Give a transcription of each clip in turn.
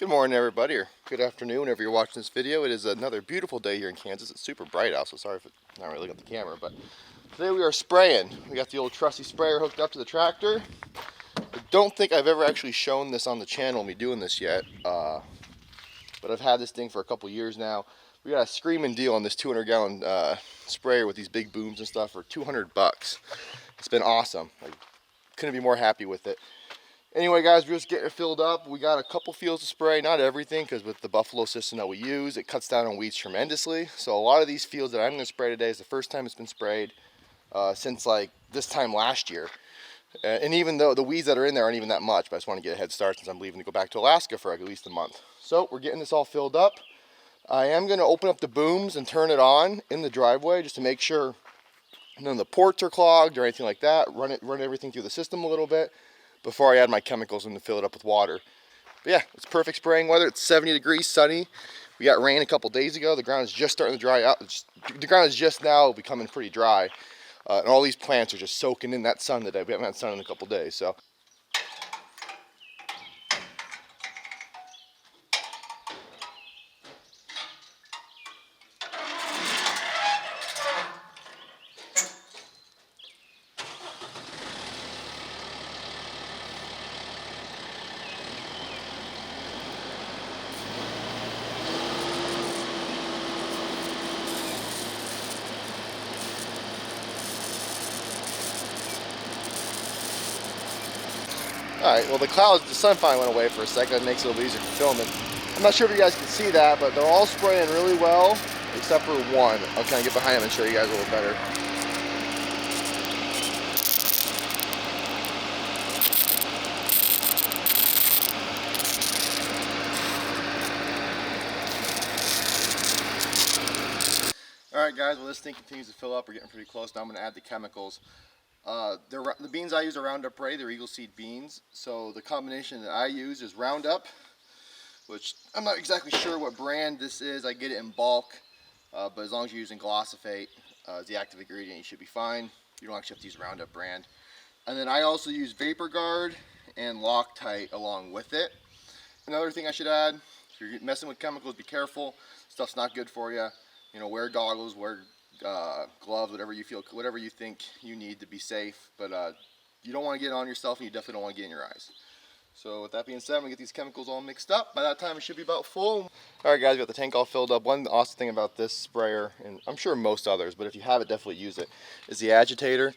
Good morning, everybody, or good afternoon whenever you're watching this video. It is another beautiful day here in Kansas. It's super bright out, so sorry if it's not really looking at the camera, but today we are spraying. We got the old trusty sprayer hooked up to the tractor. I don't think I've ever actually shown this on the channel, me doing this yet, but I've had this thing for a couple years now. We got a screaming deal on this 200-gallon sprayer with these big booms and stuff for $200. It's been awesome. I couldn't be more happy with it. Anyway, guys, we're just getting it filled up. We got a couple fields to spray, not everything, because with the Buffalo system that we use, it cuts down on weeds tremendously. So a lot of these fields that I'm going to spray today is the first time it's been sprayed since like this time last year. And even though the weeds that are in there aren't even that much, but I just want to get a head start since I'm leaving to go back to Alaska for at least a month. So we're getting this all filled up. I am going to open up the booms and turn it on in the driveway just to make sure none of the ports are clogged or anything like that. Run everything through the system a little bit before I add my chemicals in to fill it up with water. But yeah, it's perfect spraying weather. It's 70 degrees, sunny. We got rain a couple days ago. The ground is just starting to dry out. The ground is just now becoming pretty dry. And all these plants are just soaking in that sun today. We haven't had sun in a couple days, so. Alright, well the sun finally went away for a second. That makes it a little easier for filming. I'm not sure if you guys can see that, but they're all spraying really well, except for one. I'll kind of get behind them and show you guys a little better. Alright guys, well this thing continues to fill up. We're getting pretty close. Now I'm going to add the chemicals. The beans I use are Roundup Ready. They're Eagle Seed beans. So the combination that I use is Roundup, which I'm not exactly sure what brand this is. I get it in bulk, but as long as you're using glyphosate as the active ingredient, you should be fine. You don't actually have to use Roundup brand. And then I also use Vapor Guard and Loctite along with it. Another thing I should add, if you're messing with chemicals, be careful. Stuff's not good for you. You know, wear goggles, wear gloves, whatever you think you need to be safe, but you don't want to get it on yourself, and you definitely don't want to get in your eyes. So with that being said, I'm going to get these chemicals all mixed up. By that time it should be about full. Alright guys, we got the tank all filled up. One awesome thing about this sprayer, and I'm sure most others, but if you have it, definitely use it, is the agitator.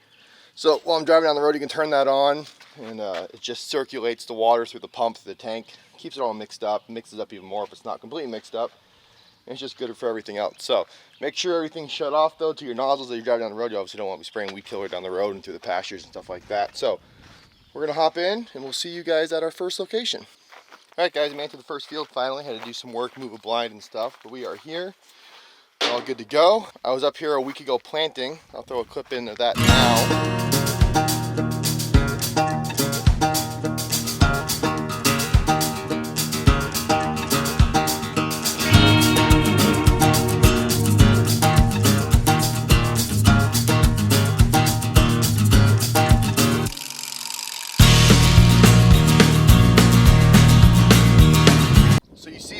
So while I'm driving down the road, you can turn that on, and it just circulates the water through the pump to the tank, keeps it all mixed up, mixes up even more if it's not completely mixed up. It's just good for everything else. So make sure everything's shut off though to your nozzles that you're driving down the road. You obviously don't want to be spraying weed killer down the road and through the pastures and stuff like that. So we're gonna hop in and we'll see you guys at our first location. All right guys, I made it to the first field finally. Had to do some work, move a blind and stuff, but we are here. We're all good to go. I was up here a week ago planting. I'll throw a clip into that now.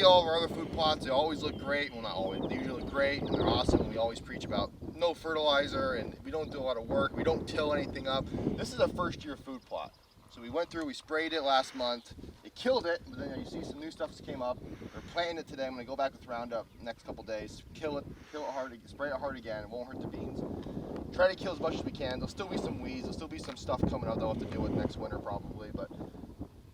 All of our other food plots, they always look great. Well, not always, they usually look great and they're awesome. And we always preach about no fertilizer and we don't do a lot of work. We don't till anything up. This is a first year food plot. So we went through, we sprayed it last month. It killed it, but then you see some new stuff that's came up. We're planting it today. I'm going to go back with Roundup next couple days. Kill it hard, spray it hard again. It won't hurt the beans. Try to kill as much as we can. There'll still be some weeds. There'll still be some stuff coming out that I'll have to deal with next winter probably, but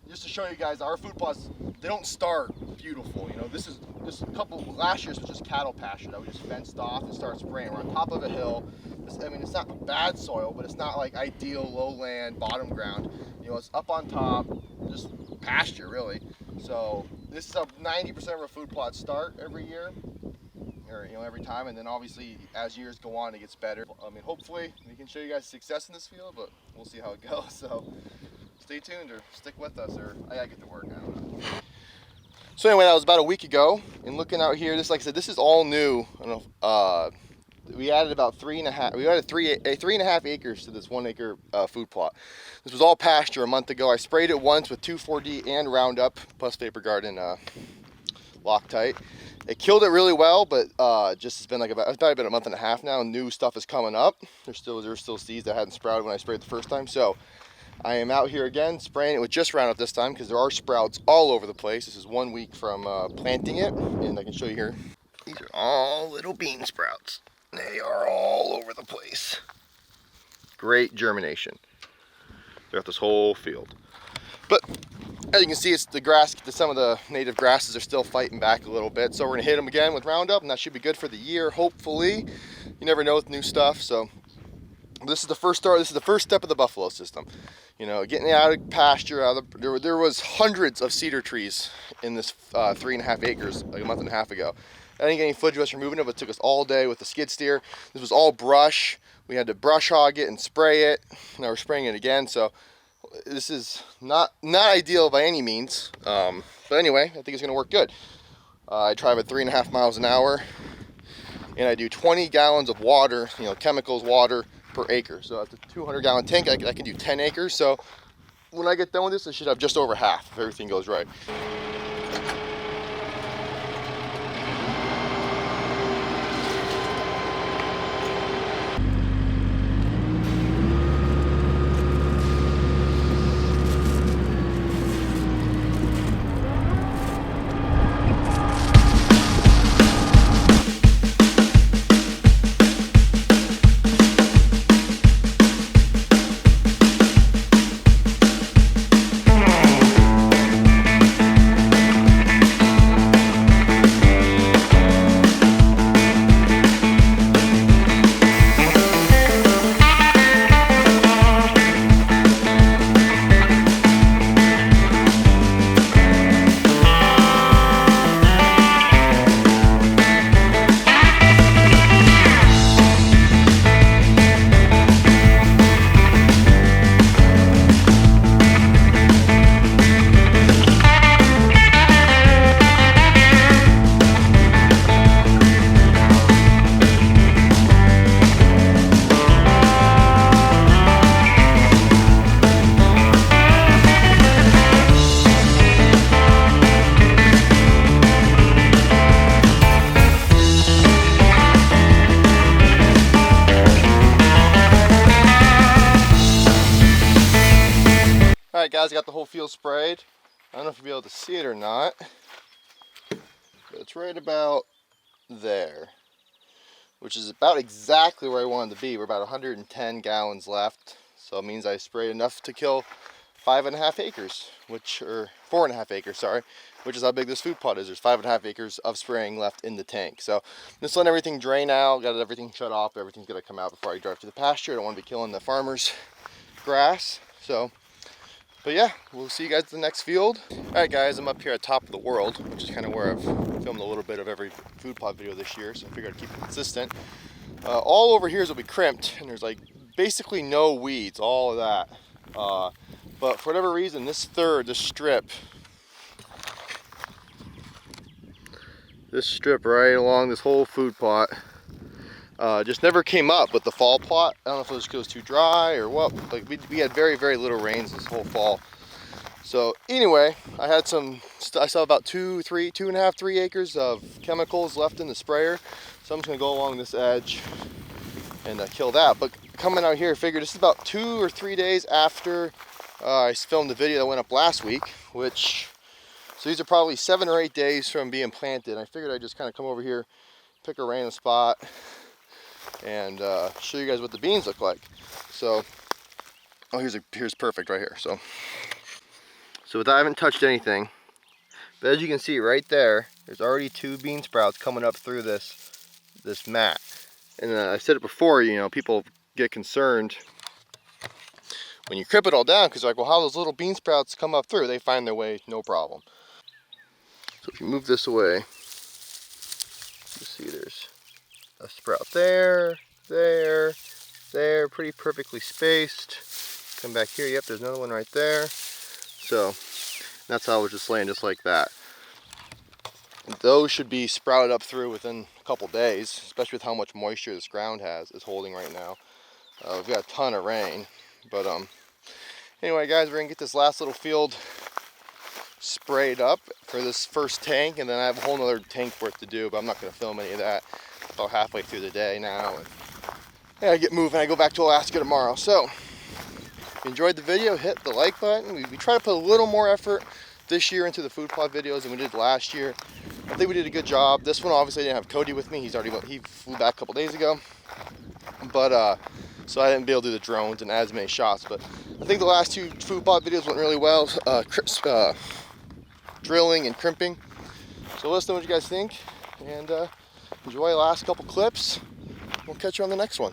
just to show you guys, our food plots, they don't start beautiful. You know, this is just last year's was just cattle pasture that we just fenced off and started spraying. We're on top of a hill. I mean, it's not bad soil, but it's not like ideal lowland bottom ground. You know, it's up on top, just pasture really. So this is a 90% of our food plots start every year, or you know, every time, and then obviously as years go on, it gets better. I mean, hopefully we can show you guys success in this field, but we'll see how it goes. So stay tuned or stick with us, or I gotta get to work now. So anyway, that was about a week ago, and looking out here, this, like I said, this is all new. I don't know, we added about 3.5. We added 3.5 acres to this 1 acre food plot. This was all pasture a month ago. I sprayed it once with 2,4-D and Roundup plus Vapor Garden Loctite. It killed it really well, but just it's been like it's probably been a month and a half now. New stuff is coming up. There's still seeds that hadn't sprouted when I sprayed the first time. So I am out here again spraying it with just Roundup this time because there are sprouts all over the place. This is 1 week from planting it, and I can show you here. These are all little bean sprouts. They are all over the place. Great germination throughout this whole field. But as you can see, it's the grass, some of the native grasses are still fighting back a little bit. So we're gonna hit them again with Roundup, and that should be good for the year, hopefully. You never know with new stuff. So this is the first start. This is the first step of the buffalo system. You know, getting out of pasture. There was hundreds of cedar trees in this 3.5 acres like a month and a half ago. I didn't get any footage of us removing it, but it took us all day with the skid steer. This was all brush. We had to brush hog it and spray it. Now we're spraying it again. So this is not ideal by any means, but anyway, I think it's gonna work good. I drive at 3.5 miles an hour, and I do 20 gallons of water, you know, chemicals, water per acre. So that's a 200-gallon tank. I can do 10 acres. So when I get done with this, I should have just over half if everything goes right. Alright guys, I got the whole field sprayed. I don't know if you'll be able to see it or not, but it's right about there, which is about exactly where I wanted to be. We're about 110 gallons left, so it means I sprayed enough to kill 5.5 acres, or 4.5 acres, sorry, which is how big this food plot is. There's 5.5 acres of spraying left in the tank. So just letting everything drain out, got everything shut off, everything's gonna come out before I drive to the pasture. I don't want to be killing the farmer's grass. So, but yeah, we'll see you guys at the next field. All right guys, I'm up here at top of the world, which is kind of where I've filmed a little bit of every food plot video this year, so I figured I'd keep it consistent. All over here will be crimped, and there's like basically no weeds, all of that. But for whatever reason, this strip right along this whole food plot just never came up with the fall plot. I don't know if it just goes too dry or what. Like we had very, very little rains this whole fall. So anyway, I saw about 2.5, 3 acres of chemicals left in the sprayer. So I'm just gonna go along this edge and kill that. But coming out here, I figured this is about 2 or 3 days after I filmed the video that went up last week, so these are probably 7 or 8 days from being planted. I figured I'd just kind of come over here, pick a random spot, and show you guys what the beans look like. So, oh, here's perfect right here. So I haven't touched anything, but as you can see right there, there's already 2 bean sprouts coming up through this mat. And I've said it before, you know, people get concerned when you crip it all down, because they're like, well, how those little bean sprouts come up through? They find their way, no problem. So if you move this away, you see there's a sprout there, pretty perfectly spaced. Come back here, yep, there's another one right there. So that's how I was just laying just like that. Those should be sprouted up through within a couple days, especially with how much moisture this ground is holding right now. We've got a ton of rain, but anyway, guys, we're gonna get this last little field sprayed up for this first tank, and then I have a whole nother tank work to do, but I'm not gonna film any of that. About halfway through the day now, and I gotta get moving. I go back to Alaska tomorrow. So, if you enjoyed the video, hit the like button. We try to put a little more effort this year into the food plot videos than we did last year. I think we did a good job. This one, obviously, I didn't have Cody with me. He flew back a couple days ago, but so I didn't be able to do the drones and as many shots. But I think the last two food plot videos went really well, drilling and crimping. So let us know what you guys think, and enjoy the last couple clips. We'll catch you on the next one.